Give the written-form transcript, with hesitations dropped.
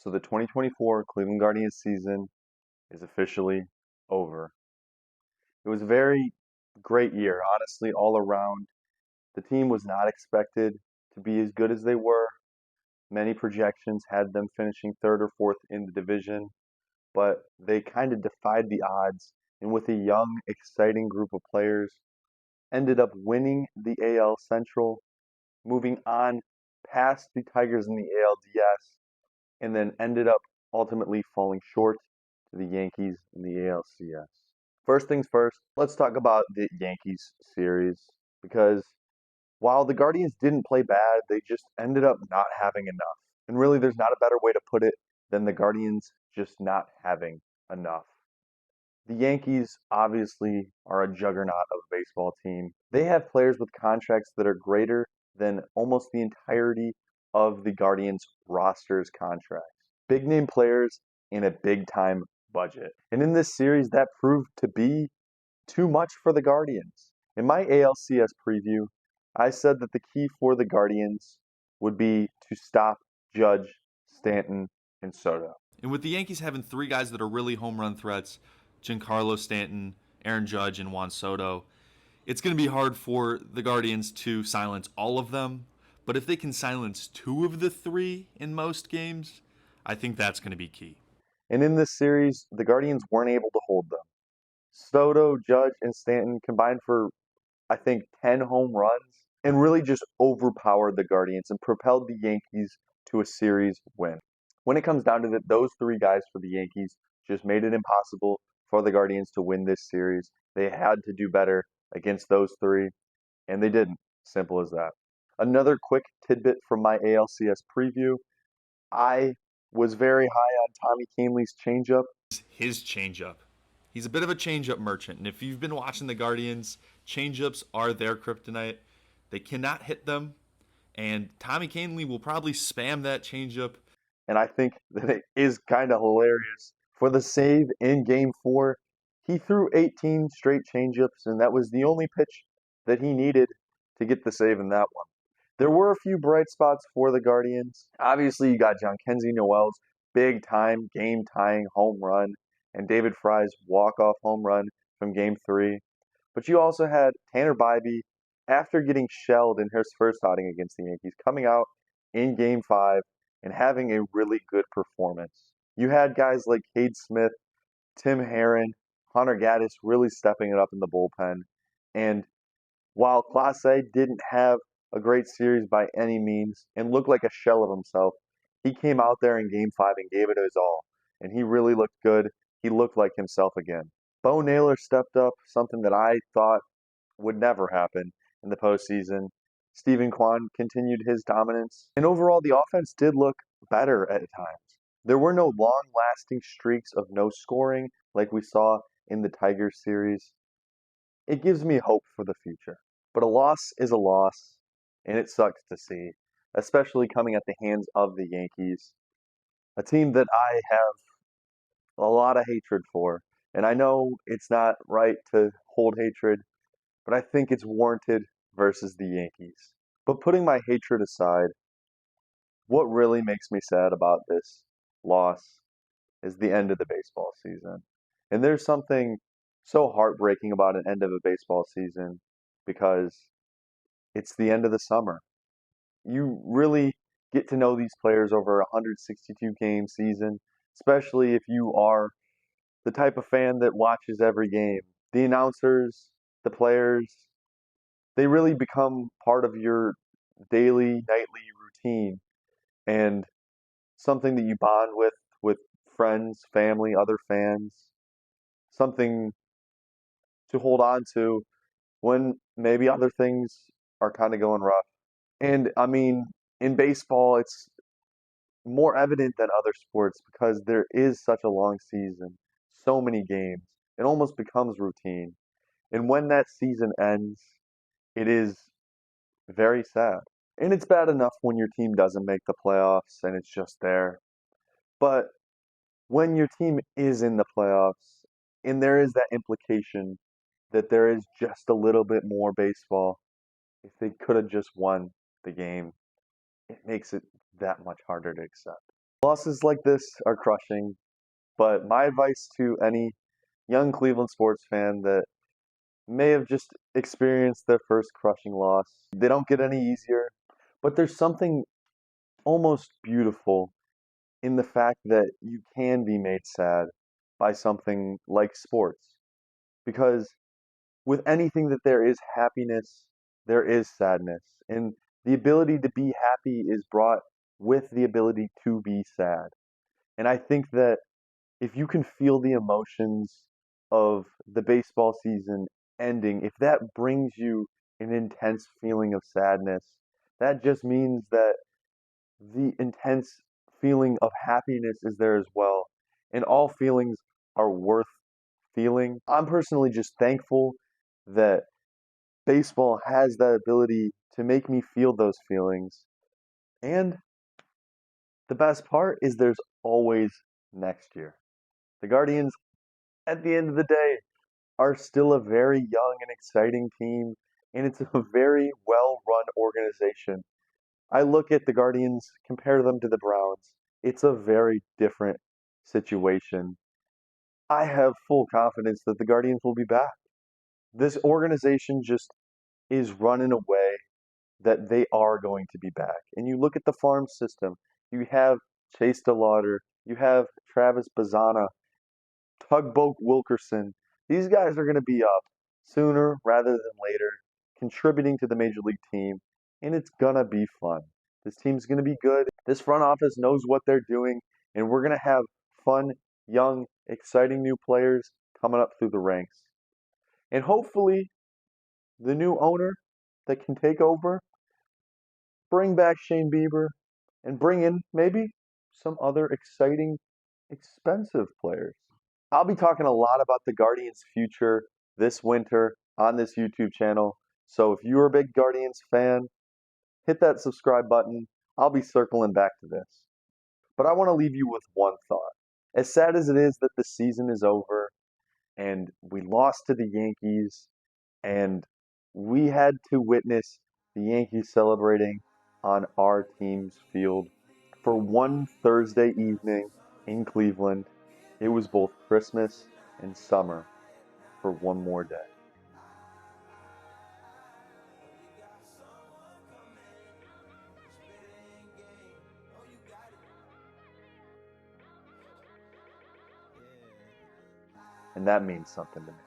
So the 2024 Cleveland Guardians season is officially over. It was a very great year, honestly, all around. The team was not expected to be as good as they were. Many projections had them finishing third or fourth in the division, but they kind of defied the odds and with a young, exciting group of players, ended up winning the AL Central, moving on past the Tigers in the ALDS, and then ended up ultimately falling short to the Yankees in the ALCS. First things first, let's talk about the Yankees series because while the Guardians didn't play bad, they just ended up not having enough. And really, there's not a better way to put it than the Guardians just not having enough. The Yankees obviously are a juggernaut of a baseball team. They have players with contracts that are greater than almost the entirety of the Guardians roster's contracts. Big name players in a big time budget. And in this series, that proved to be too much for the Guardians. In my ALCS preview, I said that the key for the Guardians would be to stop Judge, Stanton, and Soto. And with the Yankees having three guys that are really home run threats, Giancarlo Stanton, Aaron Judge, and Juan Soto, it's going to be hard for the Guardians to silence all of them. But if they can silence two of the three in most games, I think that's going to be key. And in this series, the Guardians weren't able to hold them. Soto, Judge, and Stanton combined for, I think, 10 home runs and really just overpowered the Guardians and propelled the Yankees to a series win. When it comes down to it, those three guys for the Yankees just made it impossible for the Guardians to win this series. They had to do better against those three, and they didn't. Simple as that. Another quick tidbit from my ALCS preview. I was very high on Tommy Kahnle's changeup. His changeup. He's a bit of a changeup merchant, and if you've been watching the Guardians, changeups are their kryptonite. They cannot hit them, and Tommy Kahnle will probably spam that changeup. And I think that it is kind of hilarious. For the save in game four, he threw 18 straight changeups, and that was the only pitch that he needed to get the save in that one. There were a few bright spots for the Guardians. Obviously, you got Jhonkensy Noel's big time, game tying home run, and David Fry's walk off home run from game three. But you also had Tanner Bybee, after getting shelled in his first outing against the Yankees, coming out in game five and having a really good performance. You had guys like Cade Smith, Tim Herron, Hunter Gaddis really stepping it up in the bullpen. And while Clase didn't have a great series by any means and looked like a shell of himself, he came out there in game five and gave it his all. And he really looked good. He looked like himself again. Bo Naylor stepped up, something that I thought would never happen in the postseason. Stephen Kwan continued his dominance. And overall, the offense did look better at times. There were no long lasting streaks of no scoring like we saw in the Tigers series. It gives me hope for the future. But a loss is a loss, and it sucks to see, especially coming at the hands of the Yankees, a team that I have a lot of hatred for. And I know it's not right to hold hatred, but I think it's warranted versus the Yankees. But putting my hatred aside, what really makes me sad about this loss is the end of the baseball season. And there's something so heartbreaking about an end of a baseball season because it's the end of the summer. You really get to know these players over a 162 game season, especially if you are the type of fan that watches every game. The announcers, the players, they really become part of your daily, nightly routine and something that you bond with friends, family, other fans, something to hold on to when maybe other things are kind of going rough. And I mean, in baseball, it's more evident than other sports because there is such a long season, so many games. It almost becomes routine. And when that season ends, it is very sad. And it's bad enough when your team doesn't make the playoffs and it's just there. But when your team is in the playoffs and there is that implication that there is just a little bit more baseball, if they could have just won the game, it makes it that much harder to accept. Losses like this are crushing, but my advice to any young Cleveland sports fan that may have just experienced their first crushing loss, they don't get any easier, but there's something almost beautiful in the fact that you can be made sad by something like sports. Because with anything that there is happiness, there is sadness. And the ability to be happy is brought with the ability to be sad. And I think that if you can feel the emotions of the baseball season ending, if that brings you an intense feeling of sadness, that just means that the intense feeling of happiness is there as well. And all feelings are worth feeling. I'm personally just thankful that baseball has that ability to make me feel those feelings. And the best part is there's always next year. The Guardians, at the end of the day, are still a very young and exciting team, and it's a very well run organization. I look at the Guardians, compare them to the Browns. It's a very different situation. I have full confidence that the Guardians will be back. This organization just is run in a way that they are going to be back. And you look at the farm system, you have Chase DeLauder, you have Travis Bazana, Tugboat Wilkerson. These guys are going to be up sooner rather than later, contributing to the major league team, and it's going to be fun. This team's going to be good. This front office knows what they're doing, and we're going to have fun, young, exciting new players coming up through the ranks. And hopefully, the new owner that can take over, bring back Shane Bieber, and bring in maybe some other exciting, expensive players. I'll be talking a lot about the Guardians' future this winter on this YouTube channel. So if you're a big Guardians fan, hit that subscribe button. I'll be circling back to this. But I want to leave you with one thought. As sad as it is that the season is over and we lost to the Yankees and we had to witness the Yankees celebrating on our team's field for one Thursday evening in Cleveland, it was both Christmas and summer for one more day. And that means something to me.